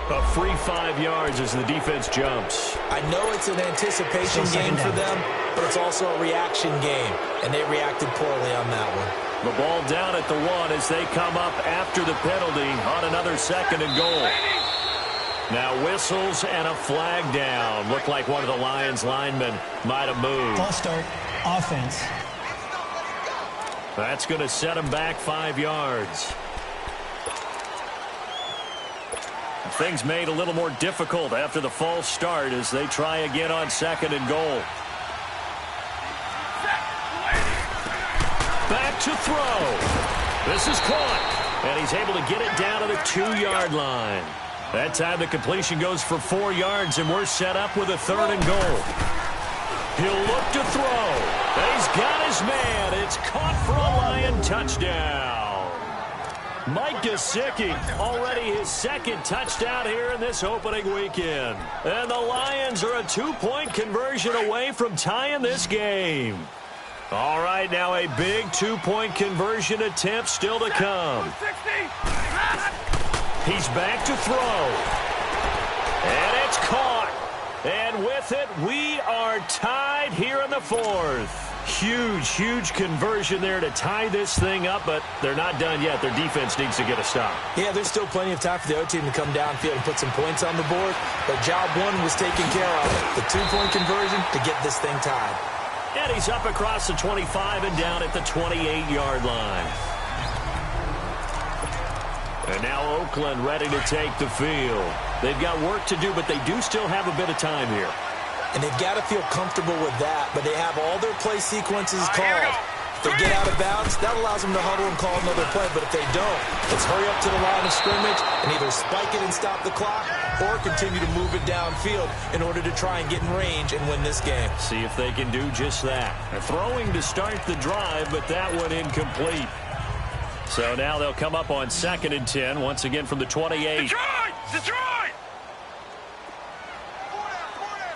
A free 5 yards as the defense jumps. I know it's an anticipation game for them, but it's also a reaction game, and they reacted poorly on that one. The ball down at the 1 as they come up after the penalty on another 2nd and goal. Now whistles and a flag down. Looked like one of the Lions linemen might have moved. False start, offense. That's going to set him back 5 yards. Things made a little more difficult after the false start as they try again on 2nd and goal. Back to throw. This is caught. And he's able to get it down to the 2-yard line. That time the completion goes for 4 yards, and we're set up with a 3rd and goal. He'll look to throw. He's got his man. It's caught for a Lion touchdown. Mike Gesicki, already his 2nd touchdown here in this opening weekend. And the Lions are a 2-point conversion away from tying this game. All right, now a big two-point conversion attempt still to come. He's back to throw. And it's caught. And with it, we are tied here in the fourth. Huge conversion there to tie this thing up, but they're not done yet. Their defense needs to get a stop. Yeah, there's still plenty of time for the other team to come downfield and put some points on the board, but job one was taken care of. The two-point conversion to get this thing tied. And he's up across the 25 and down at the 28-yard line. And now Oakland ready to take the field. They've got work to do, but they do still have a bit of time here. And they've got to feel comfortable with that, but they have all their play sequences called. If they get out of bounds, that allows them to huddle and call another play, but if they don't, let's hurry up to the line of scrimmage and either spike it and stop the clock or continue to move it downfield in order to try and get in range and win this game. See if they can do just that. They're throwing to start the drive, but that one incomplete. So now they'll come up on 2nd and 10, once again from the 28. Detroit!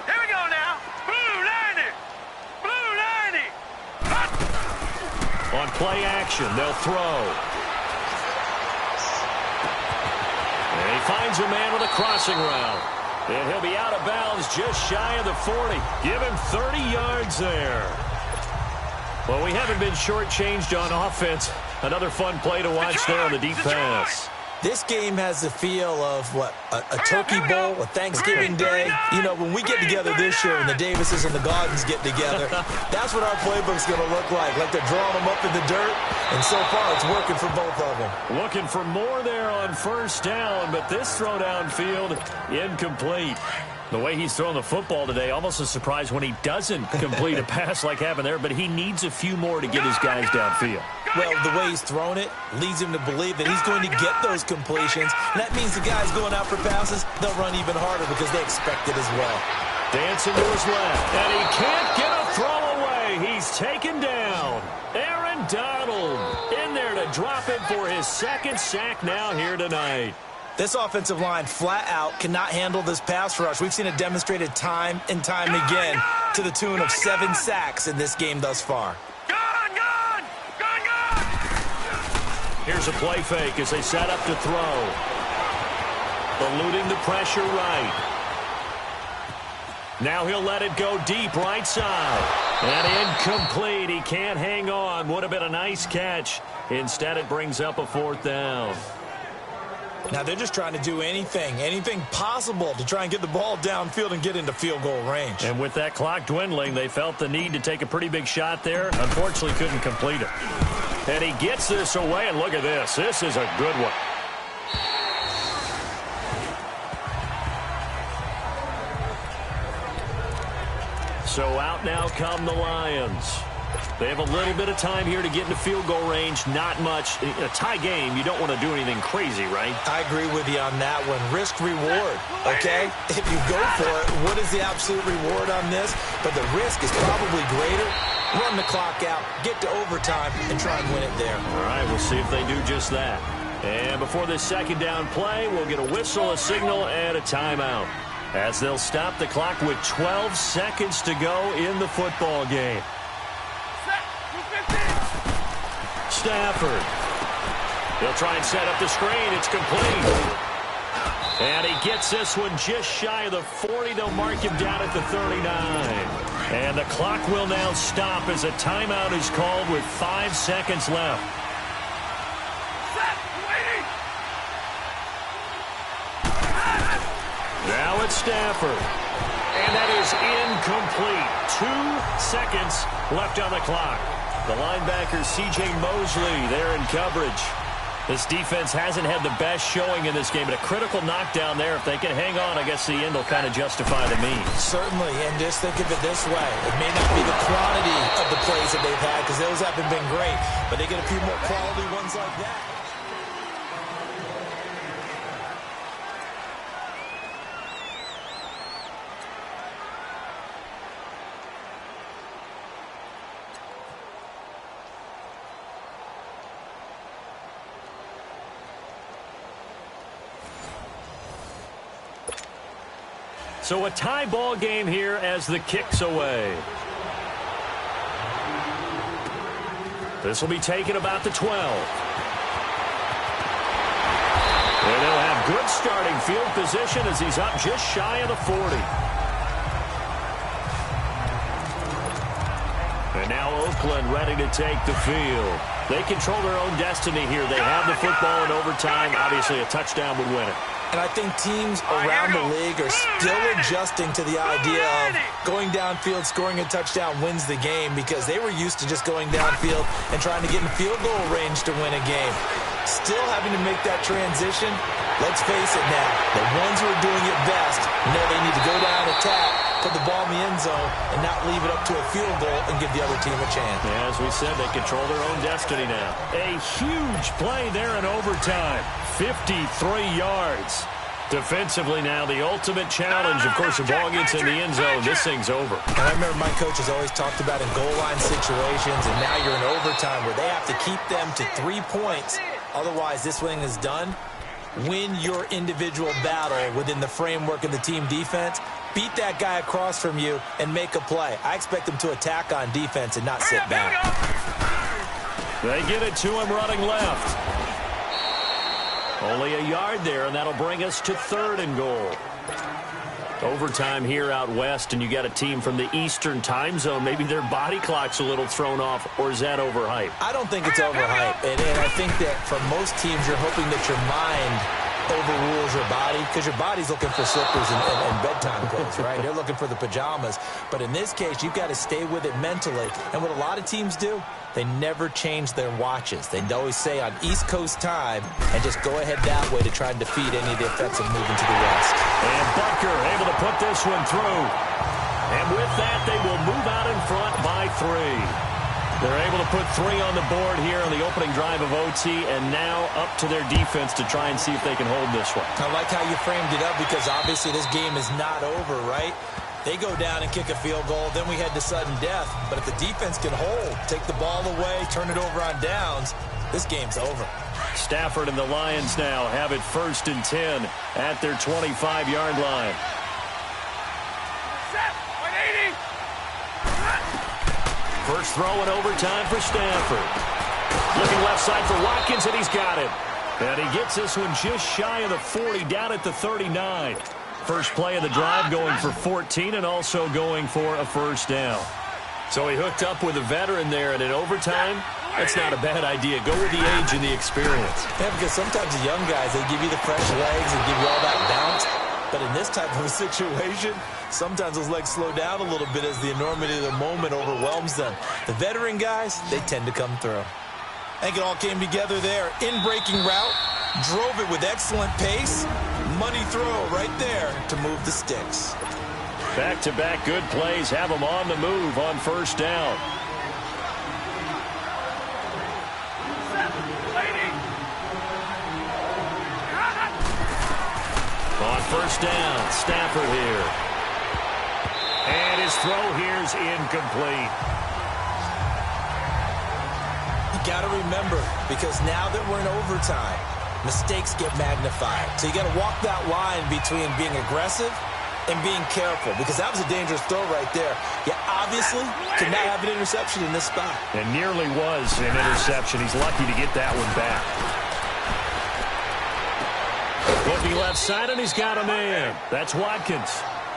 Here we go now. Blue 90! Blue 90! On play action, they'll throw. And he finds a man with a crossing route. And he'll be out of bounds just shy of the 40. Give him 30 yards there. Well, we haven't been shortchanged on offense. Another fun play to watch there on the deep pass. This game has the feel of, a turkey bowl, a Thanksgiving day. You know, when we get together this year and the Davises and the Gaudens get together, that's what our playbook's going to look like. Like they're drawing them up in the dirt, and so far it's working for both of them. Looking for more there on first down, but this throw downfield, incomplete. The way he's throwing the football today, almost a surprise when he doesn't complete a pass like happened there, but he needs a few more to get his guys downfield. Well, the way he's thrown it leads him to believe that he's going to get those completions. And that means the guys going out for passes, they'll run even harder because they expect it as well. Dancing to his left, and he can't get a throw away. He's taken down. Aaron Donald in there to drop it for his 2nd sack now here tonight. This offensive line flat out cannot handle this pass rush. We've seen it demonstrated time and time again to the tune of 7 sacks in this game thus far. Here's a play fake as they set up to throw. Eluding the pressure right. Now he'll let it go deep right side. And incomplete. He can't hang on. Would have been a nice catch. Instead, it brings up a 4th down. Now they're just trying to do anything possible to try and get the ball downfield and get into field goal range. And with that clock dwindling, they felt the need to take a pretty big shot there. Unfortunately, couldn't complete it. And he gets this away, and look at this. This is a good one. So out now come the Lions. They have a little bit of time here to get into field goal range. Not much. In a tie game, you don't want to do anything crazy, right? I agree with you on that one. Risk reward, okay? If you go for it, what is the absolute reward on this? But the risk is probably greater. Run the clock out, get to overtime, and try and win it there. All right, we'll see if they do just that. And before this 2nd down play, we'll get a whistle, a signal, and a timeout, as they'll stop the clock with 12 seconds to go in the football game. Stafford. He'll try and set up the screen. It's complete. And he gets this one just shy of the 40. They'll mark him down at the 39. And the clock will now stop as a timeout is called with 5 seconds left. Now it's Stafford. And that is incomplete. 2 seconds left on the clock. The linebacker, C.J. Mosley, there in coverage. This defense hasn't had the best showing in this game, but a critical knockdown there. If they can hang on, I guess the end will kind of justify the means. Certainly, and just think of it this way. It may not be the quantity of the plays that they've had, because those haven't been great, but they get a few more quality ones like that. So a tie ball game here as the kick's away. This will be taken about the 12. And they'll have good starting field position as he's up just shy of the 40. And now Oakland ready to take the field. They control their own destiny here. They have the football in overtime. Obviously, a touchdown would win it. And I think teams around the league are still adjusting to the idea of going downfield, scoring a touchdown wins the game, because they were used to just going downfield and trying to get in field goal range to win a game. Still having to make that transition. Let's face it now, the ones who are doing it best know they need to go down, attack, put the ball in the end zone, and not leave it up to a field goal and give the other team a chance. As we said, they control their own destiny now. A huge play there in overtime. 53 yards. Defensively now, the ultimate challenge. Of course, the ball gets in the end zone. This thing's over. And I remember my coaches always talked about in goal line situations, and now you're in overtime where they have to keep them to 3 points. Otherwise, this thing is done. Win your individual battle within the framework of the team defense. Beat that guy across from you and make a play. I expect them to attack on defense and not sit back. They get it to him running left. Only a yard there, and that'll bring us to 3rd and goal. Overtime here out west, and you got a team from the Eastern time zone. Maybe their body clock's a little thrown off, or is that overhyped? I don't think it's overhyped, and I think that for most teams, you're hoping that your mind overrules your body, because your body's looking for slippers and bedtime clothes, right? They're looking for the pajamas. But in this case, you've got to stay with it mentally. And what a lot of teams do, they never change their watches. They always say on East Coast time and just go ahead that way to try and defeat any of the effects of moving to the west. And Bucker able to put this one through. And with that, they will move out in front by 3. They're able to put 3 on the board here on the opening drive of OT, and now up to their defense to try and see if they can hold this one. I like how you framed it up, because obviously this game is not over, right? They go down and kick a field goal, then we head to sudden death. But if the defense can hold, take the ball away, turn it over on downs, this game's over. Stafford and the Lions now have it 1st and 10 at their 25-yard line. First throw in overtime for Stafford. Looking left side for Watkins, and he's got it. And he gets this one just shy of the 40, down at the 39. First play of the drive going for 14 and also going for a first down. So he hooked up with a veteran there, and in overtime, that's not a bad idea. Go with the age and the experience. Yeah, because sometimes the young guys, they give you the fresh legs and give you all that bounce. But in this type of a situation, sometimes those legs slow down a little bit as the enormity of the moment overwhelms them. The veteran guys, they tend to come through. I think it all came together there. In-breaking route, drove it with excellent pace. Money throw right there to move the sticks. Back-to-back good plays have them on the move on first down. On first down, Stafford here. And his throw here's incomplete. You got to remember, because now that we're in overtime, mistakes get magnified. So you got to walk that line between being aggressive and being careful, because that was a dangerous throw right there. You obviously could not have an interception in this spot. And nearly was an interception. He's lucky to get that one back. Looking left side, and he's got a man. That's Watkins.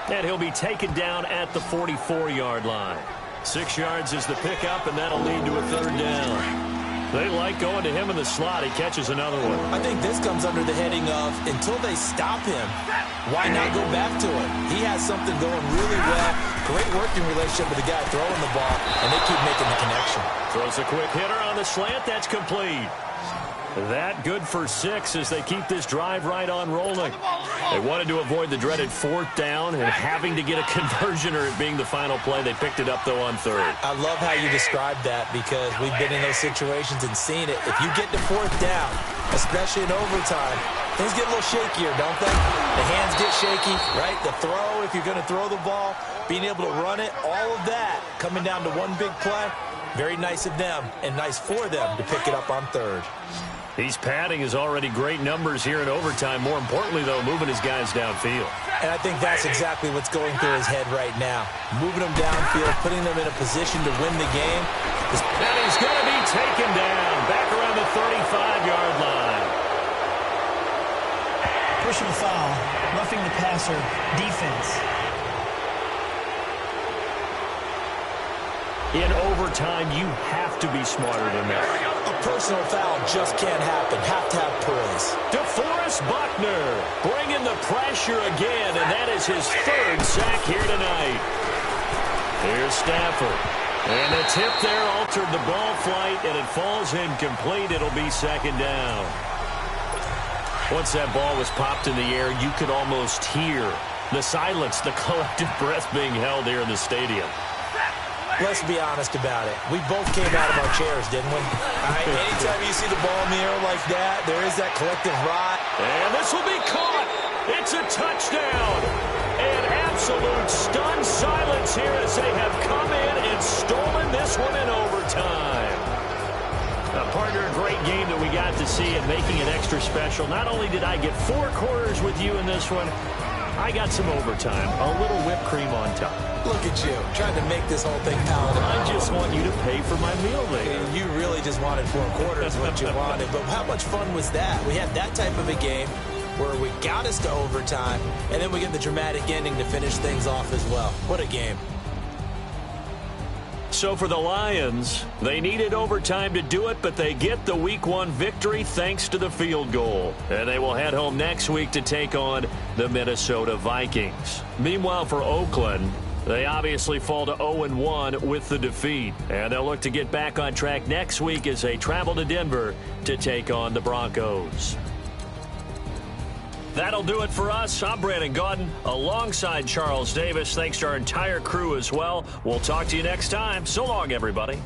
And he'll be taken down at the 44-yard line. 6 yards is the pickup, and that'll lead to a third down. They like going to him in the slot. He catches another one. I think this comes under the heading of, until they stop him, why not go back to him? He has something going really well. Great working relationship with the guy throwing the ball, and they keep making the connection. Throws a quick hitter on the slant. That's complete. That good for 6 as they keep this drive right on rolling. They wanted to avoid the dreaded 4th down and having to get a conversion or it being the final play. They picked it up, though, on 3rd. I love how you described that, because we've been in those situations and seen it. If you get to 4th down, especially in overtime, things get a little shakier, don't they? The hands get shaky, right? The throw, if you're going to throw the ball, being able to run it, all of that coming down to one big play. Very nice of them and nice for them to pick it up on 3rd. He's padding his already great numbers here in overtime. More importantly, though, moving his guys downfield. And I think that's exactly what's going through his head right now. Moving them downfield, putting them in a position to win the game. And he's going to be taken down back around the 35-yard line. Personal foul, roughing the passer, defense. In overtime, you have to be smarter than that. A personal foul just can't happen. Have to have poise. DeForest Buckner bringing the pressure again, and that is his third sack here tonight. Here's Stafford. And the tip there altered the ball flight, and it falls incomplete. It'll be second down. Once that ball was popped in the air, you could almost hear the silence, the collective breath being held here in the stadium. Let's be honest about it. We both came out of our chairs, didn't we? Anytime you see the ball in the air like that, there is that collective ride. And this will be caught. It's a touchdown. And absolute stunned silence here as they have come in and stolen this one in overtime. Partner, a great game that we got to see and making it extra special. Not only did I get 4 quarters with you in this one, I got some overtime, a little whipped cream on top. Look at you, trying to make this whole thing palatable. I just want you to pay for my meal later. You really just wanted 4 quarters, what you wanted. But how much fun was that? We had that type of a game where we got us to overtime, and then we get the dramatic ending to finish things off as well. What a game. So for the Lions, they needed overtime to do it, but they get the Week 1 victory thanks to the field goal. And they will head home next week to take on the Minnesota Vikings. Meanwhile, for Oakland, they obviously fall to 0-1 with the defeat. And they'll look to get back on track next week as they travel to Denver to take on the Broncos. That'll do it for us. I'm Brandon Gaudin alongside Charles Davis. Thanks to our entire crew as well. We'll talk to you next time. So long, everybody.